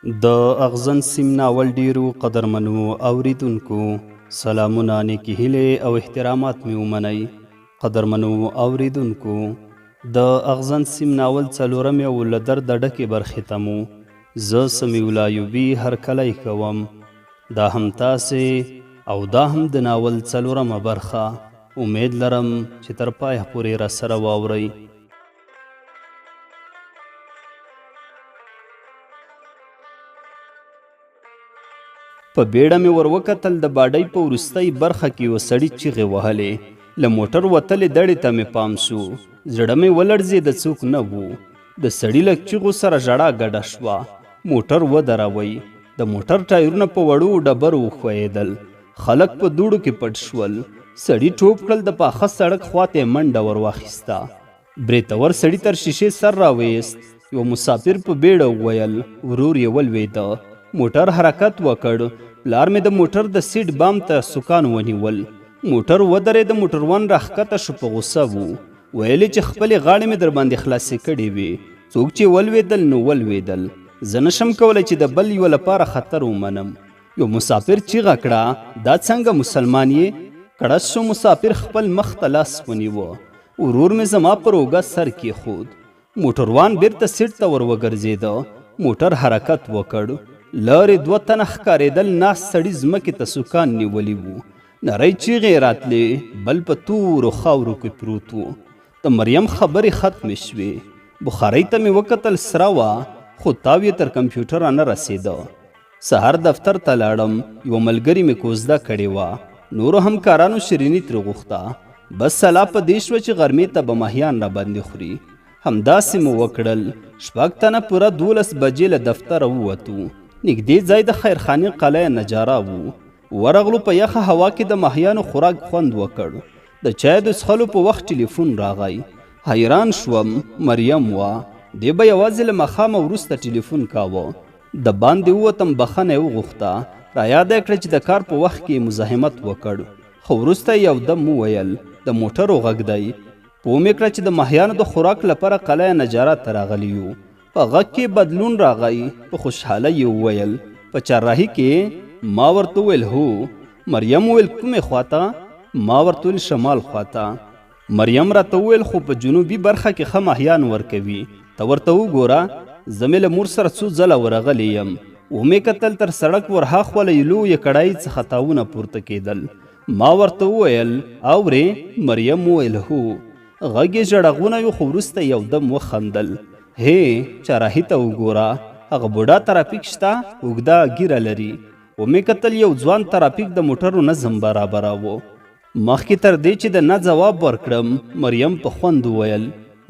د اغزن سیم ناول ډیرو قدرمنو اوریدونکو سلامونه، نیکې هیلې او احترامات مې ومنئ. قدرمنو اوریدونکو، د اغزن سیم ناول څلورم یو له درده ډکې برخې ته مو زه سمیع الله ایوبي هرکلی کوم. دا هم تاسې او دا هم د ناول څلورمه برخه. امید لرم چې تر پایه پورې راسره واورئ. په بیړه مې ور وکتل، د باډۍ په وروستۍ برخه کې یوه سړي چیغې وهلې. له موټر وتلې دړې ته مې پام سو. زړه مې ولړزېده، څوک نه وو. د سړي له چیغو سره ژړا ګډه شوه. موټر ودروئ. د موټر ټایرونه په وړو ډبرو وښویېدل. خلک په دوړو کې پټ شول. سړي ټوپ کړل، د پاخه سړک خواته یې منډه ور واخیسته. برېتور سړي تر شیشې سر راویست. یو مسافر په بیړه وویل. ورور یې ولوېده. موټر حرکت وکړ. پلار مې د موټر د سیټ بام ته سوکان ونیول. موټر ودرېد. موټروان راښکته شو، په غوسه و. ویلې چې خپلې غاړې مې در باندې خلاصې کړې وې. څوک چې ولوېدل نو ولوېدل. زه نشم کولی چې د بل یو لپاره خطر ومنم. یو مسافر چیغه کړه، دا څنګه مسلمان یې؟ کړس شو. مسافر خپل مخ ته لاس ونیوه. ورور مې زما پر اوږه سر کېښود. موټروان بیرته سیټ ته ور وګرځېده. موټر حرکت وکړ. لارې دوه تنه ښکارېدل. ناست سړي ځمکې ته سوکان نیولي وو. نرۍ چیغې راتلې. بل په تورو خاورو کې پروت و. د مریم خبرې ختمې شوې. بخارۍ ته مې وکتل، سره وه، خو تاو یې تر کمپیوټره نه رسېده. سهار دفتر ته لاړم. یوه ملګري مې کوزده کړې وه. نورو همکارانو شیریني ترې غوښته. بس سلا په دې شوه چې غرمې ته به ماهیان راباندې خوري. همداسې مو وکړل. 6 تنه پوره 12 بجې له دفتره ووتو. نږدې ځای د خیرخانې قلعه نجاره وو. ورغلو. په یخه هوا کې د ماهیانو خوراک خوند وکړ. د چای د څښلو په وخت ټلیفون راغی. حیران شوم. مریم وه. دې به یوازې له ماښامه وروسته ټلیفون کاوه. د باندې ووتم، بخښنه یې وغوښته. رایاده یې کړه چې د کار په وخت کې مزاحمت وکړ. خو وروسته یو دم وویل، د موټرو غږ دی. پوه مې کړه چې د ماهیانو د خوراک لپاره قلعه نجاره ته راغلي یو. په غږ کې بدلون راغی. په خوشحالۍ یې وویل، په چهارراهي کې؟ ما ورته وویل هو. مریم وویل کومې خواته؟ ما ورته وویل شمال خواته. مریم راته وویل خو په جنوبي برخه کې ښه ماهیان ورکوي. ته ورته وګوره. زه مې له مور سره څو ځله ورغلی یم. ومې کتل، تر سړک ورهاخوا له لویې کړایي څخه تاوونه پورته کېدل. ما ورته وویل اورې؟ مریم وویل هو. غږ یې ژړغونه یو، خو وروسته یو دم وخندل. هی، چهارراهي ته وګوره. هغه بوډا ترافیک شته، اوږده ږیره لري. ومې کتل، یو ځوان ترافیک د موټرو نظم برابراوه. مخکې تر دې چې د نه ځواب ورکړم، مریم په خوند وویل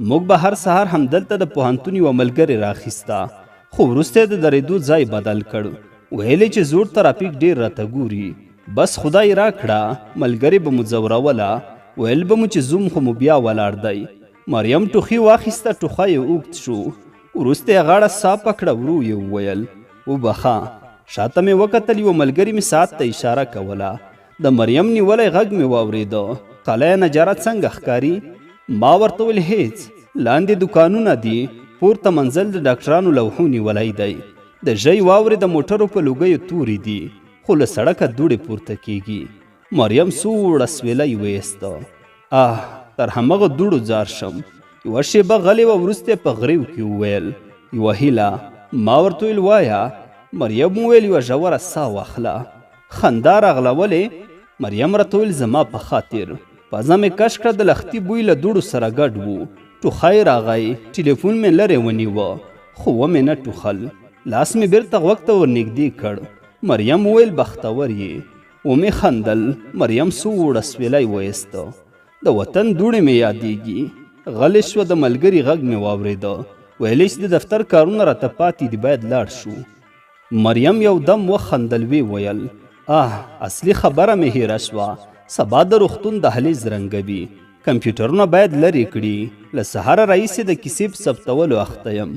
موږ به هر سهار همدلته د پوهنتون یوه ملګرې راخیسته، خو وروسته یې د درېدو ځای بدل کړ. ویلې چې زوړ ترافیک ډېر راته ګوري. بس خدای راکړه، ملګرې به مو ځوروله. ویل به مو چې زوم خو مو بیا ولاړ دی. مریم ټوخي واخیسته. ټوخی یې اوږد شو. وروسته یې غاړه صافه کړه. ورو یې وویل وبخه. شاته مې وکتل، یوه ملګري مې ساعت ته اشاره کوله. د مریم نیولی غږ مې واورېده. قلعه نجاره څنګه ښکاري؟ ما ورته ویل هېڅ. لاندې دوکانونه دي، پورته منزل د ډاکټرانو لوحو نیولی دی. د ژۍ واورې د موټرو په لوګیو تورې دي، خو له سړکه دوړې پورته کېږي. مریم سوړ اسویلی ویسته. تر همغه دوړو ځار شم. یوه شیبه غلې وه. وروسته په غریو کې وویل یوه هیله. ما ورته ویل وایه. مریم وویل یوه ژوره ساه واخله. خندا راغله. ولې؟ مریم راته ویل زما په خاطر. پزه مې کش کړه. د لختي بوی له دوړو سره ګډ و. ټوخی راغی. ټلیفون مې لرې ونیوه، خو ومې نه ټوخل. لاس مې بیرته غوږ ته ورنږدې کړ. مریم وویل بختور یې. ومې خندل. مریم سوړ اسویلی ویسته. د وطن دوړې مې یادېږي. غلې شوه. د ملګري غږ مې واورېده. ویلې چې د دفتر کارونه راته پاتې دي، باید لاړ شو. مریم یو دم وخندل. وی ویل اصلي خبره مې هیره شوه. سبا د روغتون دهلیز رنګوي. کمپیوټرونه باید لرې کړي. له سهاره راهیسې د کیسې په ثبتولو اخته یم.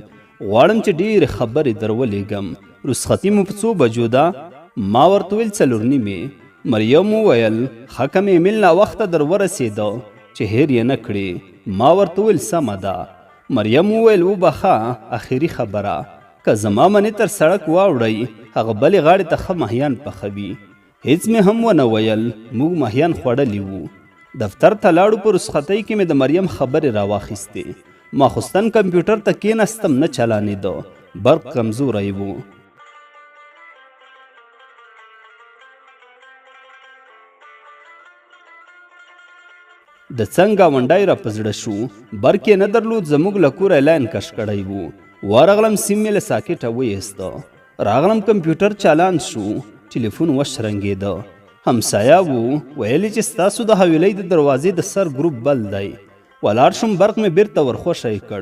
غواړم چې ډېرې خبرې در ولېږم. رخصتي مو په څو بجو ده؟ ما ورته ویل 4:30. مریم وویل ښه که مې ایمیل ناوخته در ورسېده چې هیر یې نه کړې. ما ورته ویل سمه ده. مریم وویل وبخه، اخري خبره، که زما منې تر سړک واوړئ هغه بلې غاړې ته ښه ماهیان پخوي. هیڅ مې هم ونه ویل، موږ ماهیان خوړلي وو. دفتر ته لاړو، په رخصتۍ کې مې د مریم خبرې راواخیستې. ماخوستن کمپیوټر ته کېناستم، نه چلانېده، برق کمزوری و. د څنګ ګاونډی را په زړه شو، برق یې نه درلود، زموږ له کوره لاین کش کړی و. ورغلم، سیم مې له ساکټه ویسته، راغلم کمپیوټر چالان شو، ټلیفون وشرنګېده. همسایه و، ویلې چې ستاسو د حویلۍ د دروازې د سر ګروپ بل دی. ولاړ شم، برق مې بیرته ورخوشی کړ.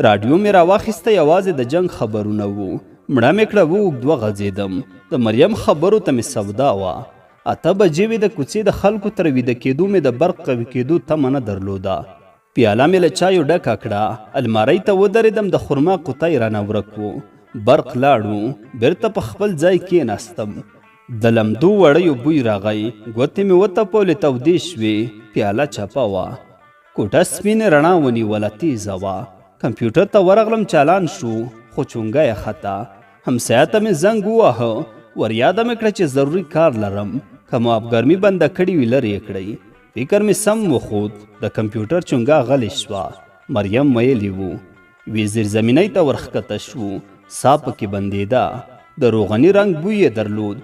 راډیو مې راواخیسته، یوازې د جنګ خبرونه وو. مړه مې کړه، اوږد وغځېدم. د مریم خبرو ته مې سودا وه. 8 بجې وې، د کوڅې د خلکو تر ویده کېدو مې د برق قوي کېدو تمه نه درلوده. پیاله مې له چایو ډکه کړه، المارۍ ته ودرېدم، د خرما قوطی رانه ورک و. برق لاړو، بیرته په خپل ځای کېناستم. د لمدو وړیو بوی راغی، ګوتې مې وتپولې، تودې شوې. پیاله چپه وه، کوټه سپینې رڼا ونیوله، تیزه وه. کمپیوټر ته ورغلم، چالان شو، خو چونګه یې خطا. همسایه ته مې زنګ وواهه، ور یاده مې کړه چې ضروري کار لرم، که مو افګرمي بنده کړي وي لرې یې کړئ. فکر مې سم وخوت، د کمپیوټر چونګه غلې شوه. مریم ویلي وو. وی زیرزمینۍ ته ورښکته شو، ساه پکې بندېده، د روغني رنګ بوی یې درلود.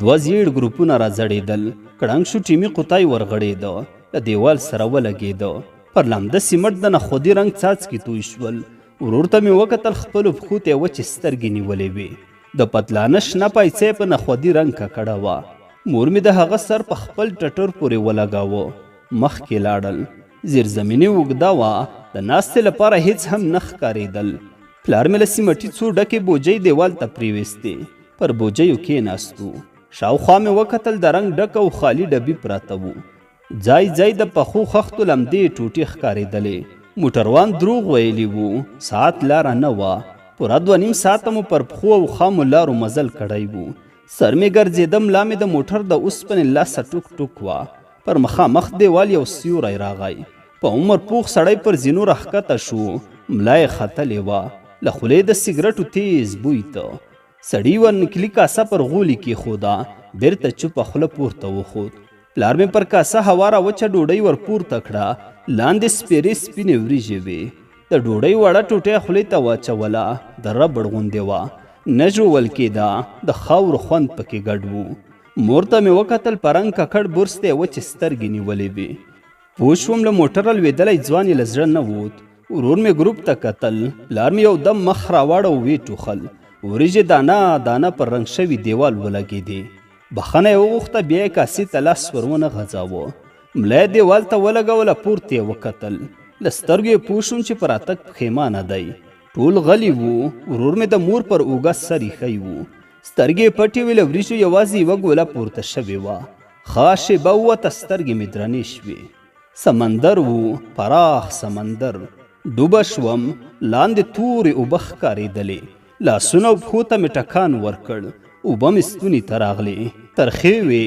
2 زیړ ګروپونه را ځړېدل، کړنګ شو، ټیمي قوطی ورغړېده، له دیوال سره ولګېده. پر لمده سیمټ د نخودي رنګ څاڅکي توی شول. ورور ته مې وکتل، خپلو پښو ته یې وچې سترګې نیولې وې. د پتلانه شنه پایڅه په نخودي رنګ ککړه وه. مور مې د هغه سر په خپل ټټر پورې ولګاوه. مخکې لاړل، زیرزمیني اوږده وه، د ناستې لپاره هیڅ هم نه ښکارېدل. پلار مې له سیمټي څو ډکې بوجۍ دیوال ته پریویستې، پر بوجیو کېناستو. شاوخوا مې وکتل، د رنګ ډک او خالي ډبي پراته وو. ځای ځای د پخو خښتو لمدې ټوټې ښکارېدلې. موټروان دروغ ویلي وو، ساعت لاره نه وه. پوره 2.5 ساعته مو پر پښو او خامو لارو مزل کړی وو. سر مې ګرځېدم، لا مې د موټر د اوسپنې لاسه ټوک ټوک وه. پر مخامخ دیوال یو سیوری راغی. په عمر پوخ سړی پر زینو راښکته شو، ملا یې ختلې وه، له خولې د سګرټو تیز بوی ته. سړي ورنکلي کاسه پر غولي کېښوده، بیرته چوپه خوله پورته وخوت. پلار مې پر کاسه هواره وچه ډوډۍ ور پورته کړه، لاندې سپېرې سپینې وریژې وې. د ډوډۍ وړه ټوټه خولې ته واچوله، د ربړ غوندې وه، نه ژوول کېده، د خاورو خوند پکې ګډ و. مور ته مې وکتل، په رنګ ککړ برس ته یې وچې سترګې نیولې وې. پوه شوم له موټره لوېدلی ځوان یې له زړه نه ووت. ورور مې ګروپ ته کتل، پلار مې یو دم مخ راواړه او ویې ټوخل. وریژې دانه دانه پر رنګ شوي دیوال ولګېدې. بخښنه یې وغوښته، بیا یې کاسې ته لاس ور ونه غځاوه. ملا یې دیوال ته ولګوله، پورته یې وکتل. له سترګو یې پوه شوم چې پر راتګ پښیمانه دی. ټول غلي وو. ورور مې د مور پر اوږه سر ایښی وو، سترګې یې پټې وې، له وریجو یوازې یوه ګوله پورته شوې وه. ښه شېبه ووته، سترګې مې درنې شوې. سمندر وو، پراخ سمندر. ډوبه شوم، لاندې تورې اوبه ښکارېدلې. لاسونه او پښو ته مې ټکان ورکړ، اوبه مې ستوني ته راغلې، ترخې وې،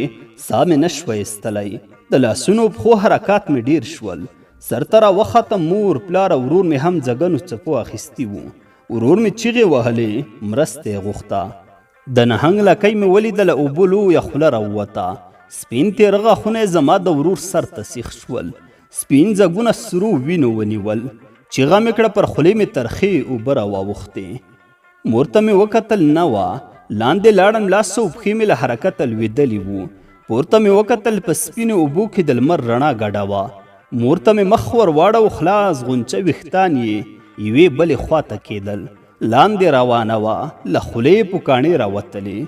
ساه مې نه شوه ایستلی. د لاسونو او پښو حرکات مې ډېر شول. سر ته راوختم، مور، پلار او ورور مې هم ځګنو څپو اخیستي وو. ورور مې چیغې وهلې، مرسته یې غوښته. د نهنګ لکۍ مې ولیدله، اوبو لویه خوله راووته. سپین تېره غاښونه یې زما د ورور سر ته سیخ شول، سپین ځګونه سرو وینو ونیول. چیغه مې کړه، پر خولې مې ترخې اوبه راواوښتې. مور ته مې وکتل، نه وه. لاندې لاړم، لاس او پښې مې له حرکته لوېدلي وو. پورته مې وکتل، په سپینو اوبو کې د لمر رڼا ګډه وه. مور ته مې مخ ور واړو، خلاص غونچه ویښتان یې یوې بلې خواته کېدل. لاندې روانه وه، له خولې یې پوکاڼې راوتلې.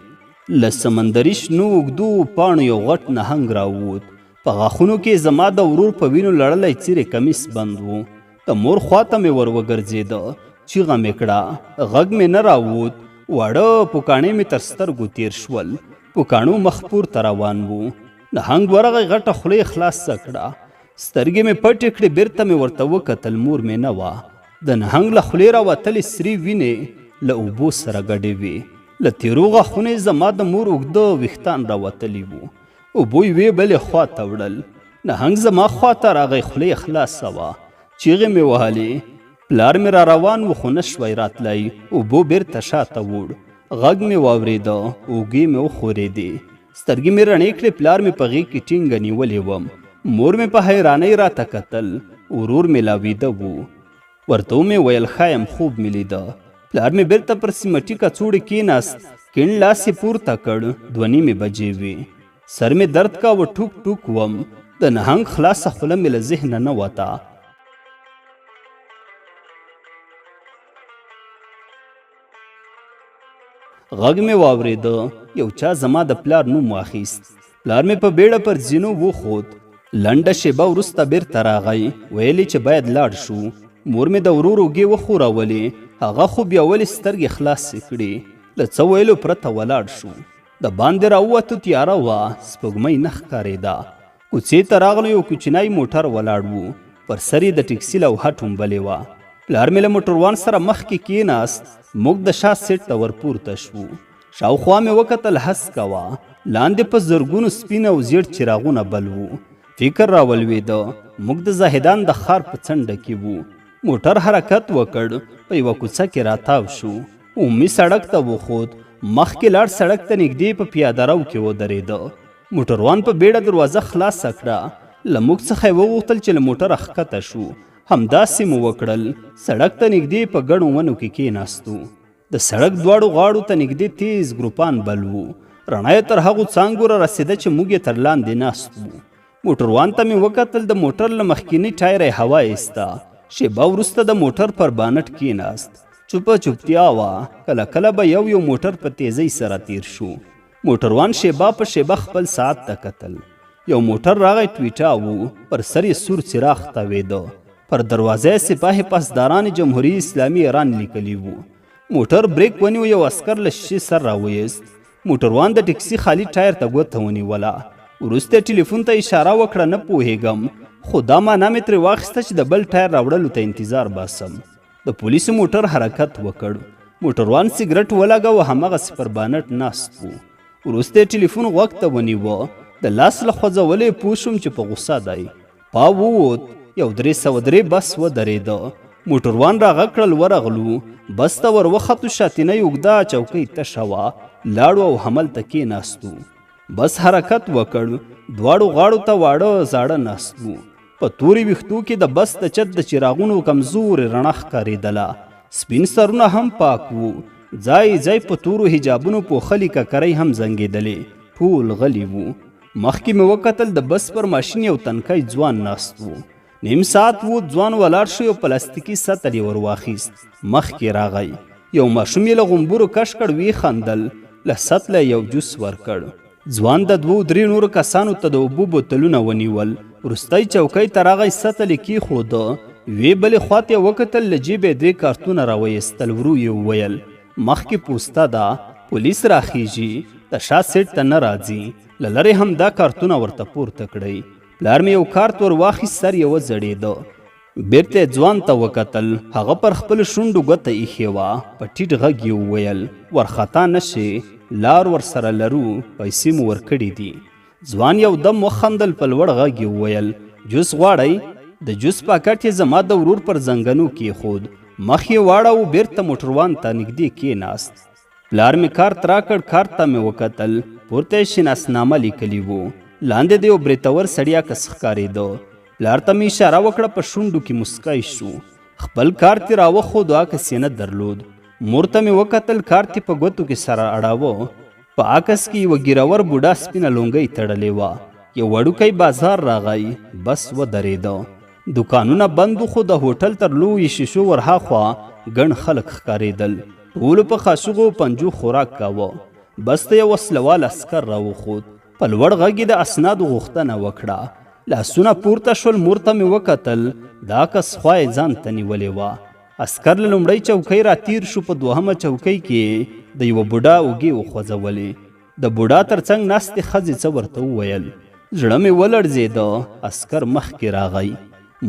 له سمندري شنو اوږدو پاڼو یو غټ نهنګ راووت. په غاښونو کې زما د ورور په وینو لړلی څیرې کمیس بند و. د مور خواته مې ور وګرځېده، چیغه مې کړه، غږ مې نه راووت. واړه پوکاڼې مې تر سترګو تېر شول، پوکاڼو مخ پورته روان و. نهنګ ورغی، غټه خوله یې خلاصه کړه، سترګې مې پټې کړې. بیرته مې ورته وکتل، مور مې نه وه. د نهنګ له خولې راوتلې سرې وینې له اوبو سره ګډې وې. له تېرو غاښونو زما د مور اوږده ویښتان راوتلي وو. اوبو یوې بلې خواته وړل. نهنګ زما خواته راغی، خوله یې خلاصه وه، چیغې مې وهلې. پلار مې را روان و خو نه شوی راتلی، اوبو بیرته شاته وړ. غږ مې واورېده، اوږې مې وښورېدې، سترګې مې رڼې کړې. پلار مې په غېږ کې ټینګه نیولې وم. مور مې په حیرانۍ راته کتل. ورور مې لا ویده و. ورته ومې ویل ښایم خوب مې لیده. پلار مې بیرته پر سیمټي کڅوړې کېناست، کیڼ لاس یې پورته کړ. 2:30 بجې وې. سر مې درد کاوه، ټوک ټوک وم. د نهنګ خلاصه خوله مې له ذهنه نه وته. غږ مې واورېده، یو چا زما د پلار نوم واخیست. پلار مې په بیړه پر زینو وخوت. لنډه شیبه وروسته بیرته راغی، ویلې چې باید لاړ شو. مور مې د ورور اوږې وښورولې. هغه خو بیا ولې سترګې خلاصې کړې. له څه ویلو پرته ولاړ شو. د باندې راووتو، تیاره وه، سپوږمۍ نه ښکارېده. کوڅې ته راغلو، یو کوچنی موټر ولاړ و. پر سر یې د ټکسي لوحه ټومبلې وه. پلار مې له موټروان سره مخکې کېناست. موږ د شا سیټ ته ورپورته شوو. شاوخوا مې وکتل، هسکه وه. لاندې په زرګونو سپین او زیړ څراغونه بل وو. فکر راولوېده، موږ د زاهدان د ښار په څنډه کې وو. موټر حرکت وکړ، په یوه کوڅه کې راتاو شو. عمومي سړک ته وخوت. مخکې لاړ، سړک ته نږدې په پیاده رو کې ودرېده. موټروان په بیړه دروازه خلاصه کړه. له موږ څخه یې وغوښتل چې له موټره ښکته شو. همداسې مو وکړل. سړک ته نږدې په ګڼو ونو کې کېناستو. د سړک دواړو غاړو ته نږدې تیز ګروپان بل وو. رڼا یې تر هغو څانګو را رسېده چې موږ یې تر لاندې ناست وو. موټروان ته مې وکتل، د موټر له مخکیني ټایر یې هوا ایسته. شیبه وروسته د موټر پر بانټ کېناست. چوپه چوپتیا وه. کله کله به یو موټر په تیزۍ سره تیر شو. موټروان شیبه په شیبه خپل ساعت ته کتل. یو موټر راغی، ټویټا وو. پر سر یې سور څراغ تاوېده. پر دروازه سپاه پاسداران جمهوریت اسلامي ایران لیکلی وو. موټر بریک ونیو. یو عسکر له شیشې سر راویست. موټروان د ټکسي خالي ټایر ته ګوته ونیوله. وروسته ټلیفون ته اشاره وکړه، نه پوهېږم، خو دا معنا مې ترې واخیسته چې د بل ټایر راوړلو ته انتظار باسم. د پولیسو موټر حرکت وکړ. موټروان سګرټ ولګاوه، هماغسې پر بانټ ناست و. وروسته یې ټلیفون غوږ ته ونیوه. د لاس له خوځولو یې پوه شوم چې په غوسه دی. پا ووت. 303 بس ودرېده. موټروان راغږ کړل، ورغلو. بس ته ور وختو. شاتنۍ اوږده چوکۍ تشه وه. لاړو او هملته کېناستو. بس حرکت وکړ. دواړو غاړو ته واړه زاړه ناست وو. په تورې ویښتو کې د بس د چت د چراغونو کمزورې رڼا ښکارېدله. سپین سرونه هم پاک وو. ځای ځای په تورو حجابونو پوښلي ککرۍ هم زنګېدلې. ټول غلي وو. مخکې مې وکتل، د بس پر ماشین یو تنکی ځوان ناست وو. نیم ساعت وو. ځوان ولاړ شو. یو پلاستیکي سطل یې ور واخیست. مخکې راغی. یو ماشوم یې له غومبورو کش کړ، ویې خندل. له سطله یو جوس ورکړ. ځوان د 2-3 نورو کسانو ته د اوبو بوتلونه ونیول. وروستی چوکۍ ته راغی، سطل یې کېښوده. یوې بلې خواته یې وکتل، له جیبې 2 کارتونه راویستل. ورو یې وویل، مخکې پوسته ده، پولیس راخیږي، د شا سیټ ته نه راځي. له لرې هم دا کارتونه ورته پورته کړئ. پلار مې یو کارت ور واخیست، سر یې وځړېده. بیرته یې ځوان ته وکتل. هغه پر خپلو شونډو ګوته ایښې وه. په ټیټ غږ یې وویل، ورخطا نه شې، لار ورسره لرو، پیسې مو ورکړې دي. ځوان یو دم وخندل. په لوړ غږ یې وویل، جوس غواړئ؟ د جوس پاکټ یې زما د ورور پر زنګنو کېښود. مخ یې واړاوه. بیرته موټروان ته نږدې کېناست. پلار مې کارت راکړ. کارت ته مې وکتل. پورته یې شناسنامه لیکلي وو. لاندې د یو بریتور سړي عکس ښکارېده. پلار ته مې اشاره وکړه. په شونډو کې مسکی شو. خپل کارت یې راوښود. عکس یې نه درلود. مور ته مې وکتل. کارت یې په ګوتو کې سره اړاوه. په عکس کې یوه ګیرور بوډا سپینه لونګۍ تړلې وه. یو وړوکی بازار راغی. بس ودرېده. دوکانونه بند وو، خو د هوټل تر لویو شیشو ورهاخوا ګڼ خلک ښکارېدل. ټولو په خاشقو پنجو خوراک کاوه. بس ته یو وسلوال عسکر راوښود. په لوړ غږ یې د اسنادو غوښتنه وکړه. لاسونه پورته شول. مور ته مې وکتل. دا کس خوا یې ځان ته نیولې وه. عسکر له لومړۍ چوکۍ را تیر شو. په 2مه چوکۍ کې د یوه بوډا اوږې وخوځولې. د بوډا تر څنګ ناستې ښځې څه ورته وویل. زړه مې ولړزېده. عسکر مخکې راغی.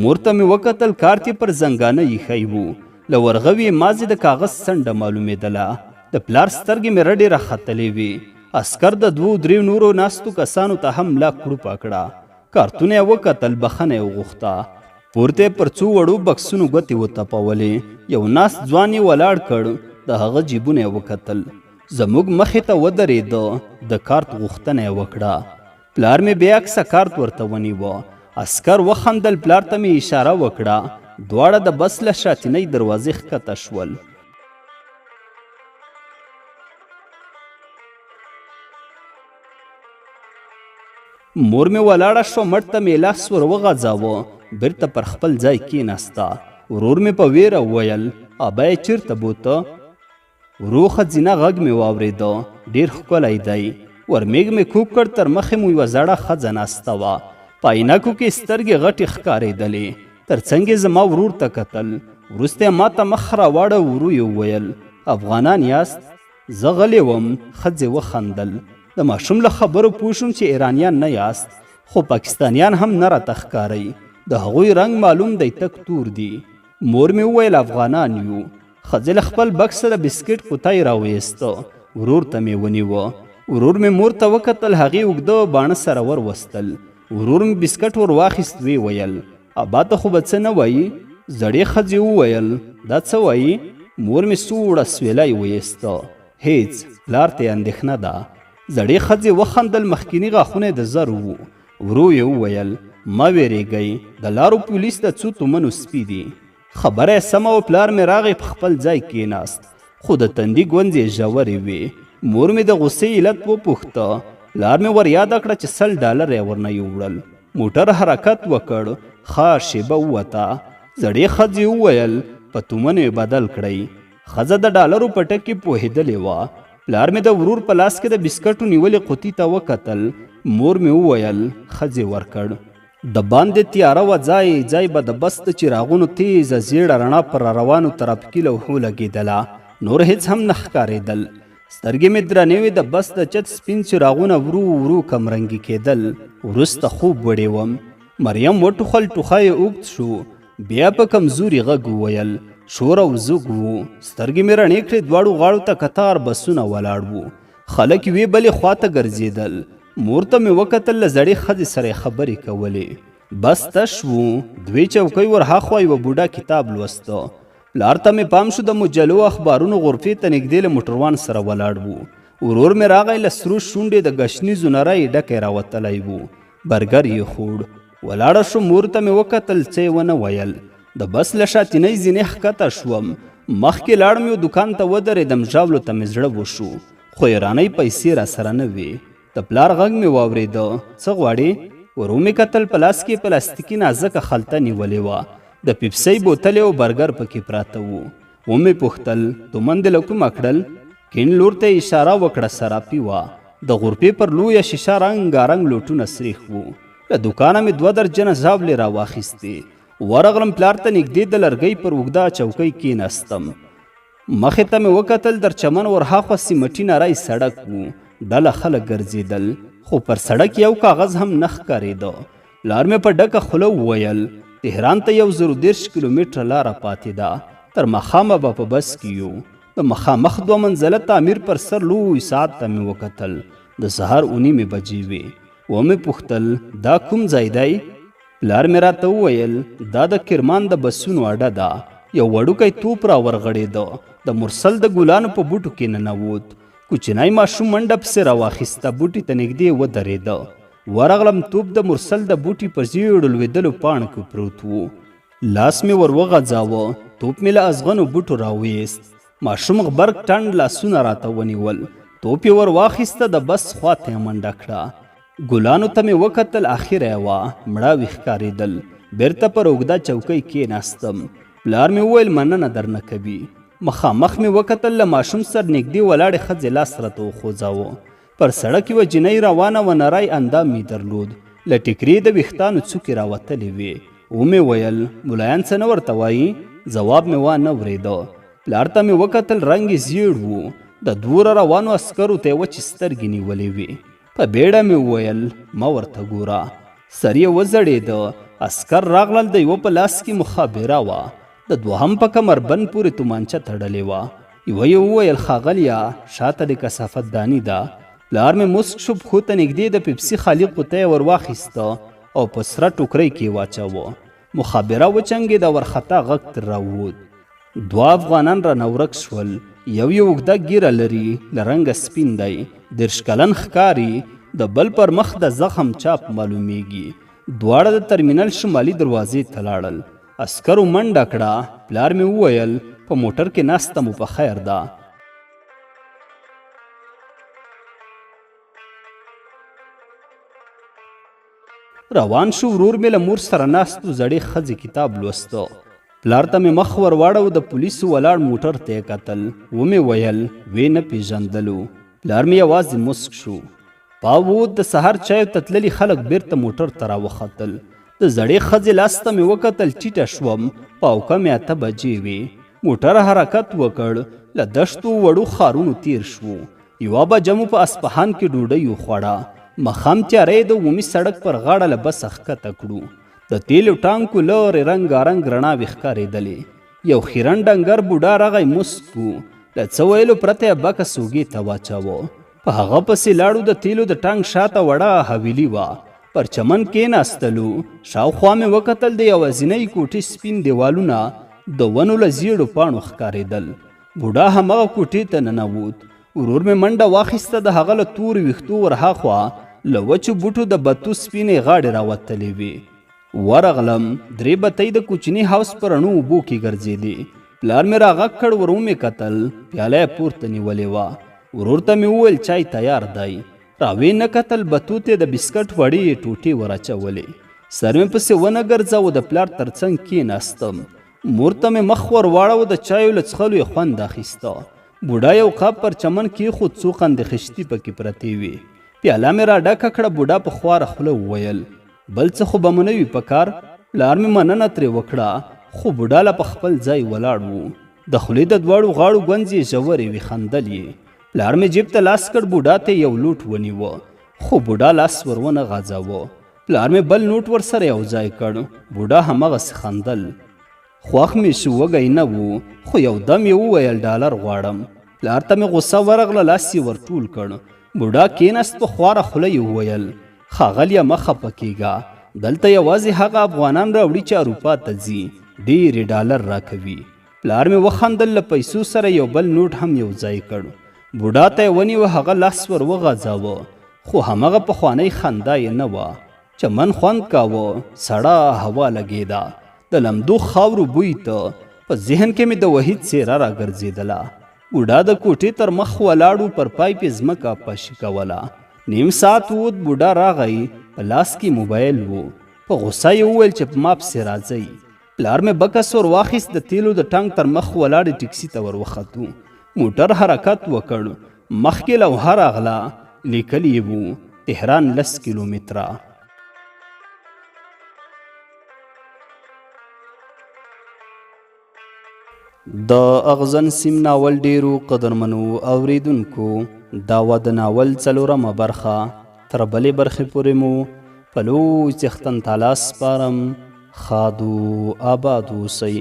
مور ته مې وکتل. کارت یې پر زنګانه ایښی وو. له ورغوي مازې د کاغذ څنډه معلومېدله. د پلار سترګې مې رډې راختلې وې. عسکر د 2-3 نورو ناستو کسانو ته هم ملا کړوپه کړه. کارتونه یې وکتل. بخښنه یې وغوښته. پورته پر څو وړو بکسونو ګوتې وتپولې. یو ناست ځوان یې ولاړ کړ، د هغه جیبونه یې وکتل. زموږ مخې ته ودرېده، د کارت غوښتنه یې وکړه. پلار مې بې عکسه کارت ورته ونیوه. عسکر وخندل، پلار ته مې اشاره وکړه. دواړه د بس له شاتنۍ دروازې ښکته شول. مور مې ولاړه شوه، مټ ته مې لاس ور وغځاوه، بیرته پر خپل ځای کېناسته. ورور مې په ویره وویل ابا یې چېرته بوته؟ ورو ښځینه غږ مې واورېده، ډېر ښکلی دی. ورمېږ مې کوږ کړ، تر مخې مو یوه زړه ښځه ناسته وه، په عینکو کې سترګې غټې ښکارېدلې. تر څنګ یې زما ورور ته کتل. وروسته یې ما ته مخ راواړه، ورو یې وویل افغانان یاست؟ زه غلی وم. ښځې وخندل. د ماشوم له خبرو پوه شوم چې ایرانیان نه یاست، خو پاکستانیان هم نه راته ښکارئ. د هغوی رنګ معلوم دی، تک تور دي. مور مې وویل افغانان یو. ښځې له خپل بکسه د بسکټ قوطی راویسته، ورور ته مې ونیوه. ورور مې مور ته وکتل، هغې اوږده باڼه سره ور وستل. ورور مې بسکټ ور واخیست، ویې ویل ابا ته خو به څه نه وایي؟ زړې ښځې وویل دا څه وایي؟ مور مې سوړه سویلی ویسته. هیڅ، پلار ته یې اندېښنه ده. زړې ښځې وخندل، مخکیني غاښونه یې د زر وو. ورو یې وویل مه ویرېږئ، د لارو پولیس د څو تومنو سپي دي. خبره یې سمه و، پلار مې راغی، په خپل ځای کېناست، خو د تندي ګونځې یې ژورې وې. مور مې د غصې علت وپوښته. پلار مې ور یاده کړه چې $100 یې ورنه یوړل. موټر حرکت وکړ، ښه شیبه ووته. زړې ښځې وویل په تومنو یې بدل کړئ. ښځه د ډالرو په ټکي پوهېدلې وه. پلار مې د ورور په لاس کې د بسکټو نیولې قوطي ته وکتل. مور مې وویل ښځې ورکړ. د باندې تیاره وه، ځای ځای به د بس د چراغونو تیزه زیړه رڼا پر روانو ترافیکي لوحو لګېدله، نور هیڅ هم نه ښکارېدل. سترګې مې درنې وې، د بس د چت سپین څراغونه ورو ورو کمرنګي کېدل. وروسته خوب وړې وم. مریم وټوخل، ټوخی یې اوږد شو. بیا په کمزوري غږ وویل شور او زوږ وو. سترګې مې رڼې کړې، دواړو غاړو ته کتار بسونه ولاړ وو. خلک یوې بلې خواته ګرځېدل. مور ته مې وکتل، له زړې ښځې سره یې خبرې کولې. بس تش وو. دوې چوکۍ ور هاخوا یوه بوډا کتاب لوسته. پلار ته مې پام شو، د مجلو اخبارونو غرفې ته نږدې له موټروان سره ولاړ وو. ورور مې راغی، له سرو شونډې د ګشنیزو نری ډکی راوتلی وو. برګر یې خوړ. ولاړه شو. مور ته مې وکتل، څه یې ونه ویل. د بس له شاتنۍ زینې ښکته شوم. مخکې لاړم، یو دکان ته ودرېدم. ژاولو ته مې زړه وشو، خو ایرانۍ پیسې راسره نه وې. د پلار غږ مې واورېده، څه غواړې؟ ورو مې کتل، په لاس کې پلاستیکي نازکه خلطه نیولې وه. د پیپسۍ بوتل او برګر پکې پراته وو. ومې پوښتل تومن دې له کومه کړل؟ کیڼ لور ته اشاره وکړه، سراپي وه. د غرفې پر لویه شیشه رنګارنګ لوټونه سریښ وو. له دوکانه مې 2 درجنه ژاولې راواخیستې. ورغلم، پلار ته نږدې د لرګۍ پر اوږده چوکۍ کېناستم. مخې ته مې وکتل، در چمن ورهاخوا سیمټي نری سړک وو. ډله خلک ګرځېدل، خو پر سړک یو کاغذ هم نه ښکارېده. پلار مې په ډکه خوله وویل تهران ته 120 کیلومتره لاره پاتې ده، تر ماښامه به په بس کې یو. د مخامخ 2 منزله تعمیر پر سر لوی ساعت ته مې وکتل. د سهار 9 بجې وې. ومې پوښتل دا کوم ځای دی؟ پلار مې راته وویل دا د کرمان د بسونو اډه ده. یو وړوکی توپ را ورغړېده، د مرسل د ګلانو په بوټو کې ننوت. کوچنی ماشوم منډه پسې راواخیسته، بوټي ته نږدې ودرېده. ورغلم، توپ د مرسل د بوټي په زیړو لوېدلو پاڼو کې پروت و. لاس مې ور وغځاوه، توپ مې له ازغنو بوټو راویست. ماشوم غبرګ ټنډ لاسونه راته ونیول. توپ یې ور واخیسته، د بس خواته یې منډه کړه. ګلانو ته مې وکتل، اخره یې وه، مړاوي ښکارېدل. بېرته پر اوږده چوکۍ کېناستم. پلار مې وویل مننه درنه کوي. مخامخ مې وکتل، له ماشوم سر نږدې ولاړې ښځې لاس راته وخوځاوه. پر سړک یوه جینۍ روانه وه، نری اندام یې درلود. له ټیکري د ویښتانو څوکې راوتلې وې. ومې ویل ملایان څه نه ورته وایي؟ ځواب مې وانه اورېده. پلار ته مې وکتل، رنګ یې زیړ و. د 2 روانو عسکرو ته یې وچې سترګې نیولې وې. په بیړه مې وویل مه ورته ګوره. سر یې وځړېده. عسکر راغلل، د یوه په لاس کې مخابره وه، د دوهم په کمربند پورې تومانچه تړلې وه. یوه یې وویل ښاغلیه، شاته د کثافت داني ده. پلار مې مسک شو، پښو ته نږدې د پیپسي خالي قوطی ور واخیسته او په سره ټوکرۍ کې واچوه. مخابره وچنګېده، ورخطا غږ تر راووت. 2 افغانان را نورک شول. یو اوږده ږیره لري، له رنګه سپین دی، 30 کلن ښکاري، د بل پر مخ د زخم چاپ معلومیږي. دواړه د ترمینل شمالي دروازې ته لاړل. عسکرو منډه کړه. پلار مې وویل په موټر کې ناسته مو په خیر ده. روان شو. ورور مې له مور سره ناستو زړې ښځې کتاب لوسته. پلار ته مې مخ ور واړو. د پولیسو ولاړ موټر ته یې کتل. ومې ویل وې نه پیژندلو. پلار مې یوازې مسک شو. پاوود د سهار چایو ته تللي خلک بیرته موټر ته راوختل. د زړې ښځې لاس ته مې وکتل. ټیټه شوم. پاوکه مې 8 بجې وې. موټر حرکت وکړ. له دشتو وړو ښارونو تیر شو. 1 بجه مو په اصفهان کې ډوډۍ وخوړه. مخام تیارې د عمومي سړک پر غاړه له بسه ښکته کړو. د تیلو ټانکو لارې رنګارنګ رڼاوې ښکارېدلې. یو خیرن ډنګر بوډا راغی، مسک و. له څه ویلو پرته یې بکه سوګې ته واچاوه. په هغه پسې لاړو. د تیلو د ټانک شاته وړه حویلي وه. پر چمن کېناستلو. شاوخوا مې وکتل. د یوازینۍ کوټې سپین دیوالونه د ونو له زیړو پاڼو ښکارېدل. بوډا همغه کوټې ته ننوت. ورور مې منډه واخیسته. د هغه له تورو ویښتو ورهاخوا له وچو بوټو د بتو سپینې غاړې راوتلې وې. ورغلم. 3 بتۍ د کوچني هاوس پر رڼو اوبو کې ګرځېدې. پلار مې راغږ کړ. ور ومې کتل. پیاله یې پورته نیولې وه. ورور ته مې وویل چای تیار دی. راوې نه کتل. بتو ته د بسکټ وړې ټوټې ور اچولې. سر مې پسې ونه ګرځاوه. د پلار تر څنګ کېناستم. مور ته مې مخ ور واړو. د چایو له څښلو یې خوند اخیسته. بوډا یو قاب پر چمن کېښود. څو قندې خشتي پکې پرتې وې. پیاله مې را ډکه کړه. بوډا په خواره خوله وویل بل څه خو به مو نه وي په کار. پلار مې مننه ترې وکړه، خو بوډا لا په خپل ځای ولاړ و. د خولې د دواړو غاړو ګونځې ژورې وې، خندل یې. پلار مې جیب ته لاس کړ. بوډا ته یو لوټ ونیوه، خو بوډا لاس ور ونه غځاوه. پلار مې بل نوټ ورسره یو ځای کړ. بوډا هماغسې خندل. خوښ مې شو، وږی نه و، خو یو دم یې وویل ډالر غواړم. پلار ته مې غوسه ورغله، لاس یې ور ټول کړ. بوډا کېناست، په خواره خوله یې وویل ښاغلیه مه خفه کېږه، دلته یوازې هغه افغانان راوړي چې اروپا ته ځي، ډېرې ډالر راکوي. پلار مې وخندل، له پیسو سره یو بل نوټ هم یو ځای کړ. بوډا ته یې ونیوه، هغه لاس ور وغځاوه، خو همغه پخوانۍ خندا یې نه وه. چمن خوند کاوه، سړه هوا لګېده، د لمدو خاورو بوی ته. په ذهن کې مې د وحید څېره راګرځېدله. بوډا د کوټې تر مخ ولاړو، پر پای پې ځمکه پاشي کوله. نیم ساعت ووت، بوډا راغی، په لاس کې موبایل و. په غوسه یې وویل چې په ما پسې راځئ. پلار مې بکس ور واخیست، د تیلو د ټانک تر مخ ولاړې ټکسي ته ور وختو. موټر حرکت وکړ. مخکې لوحه راغله، لیکلي یې وو تهران 10 کیلومتره. د اغزن سیم ناول ډیرو قدرمنو اوریدونکو، دا و د ناول 4مه برخه. تر بلې برخې پورې مو په لوی څښتن تعالی سپارم. ښاد و آباد اوسئ.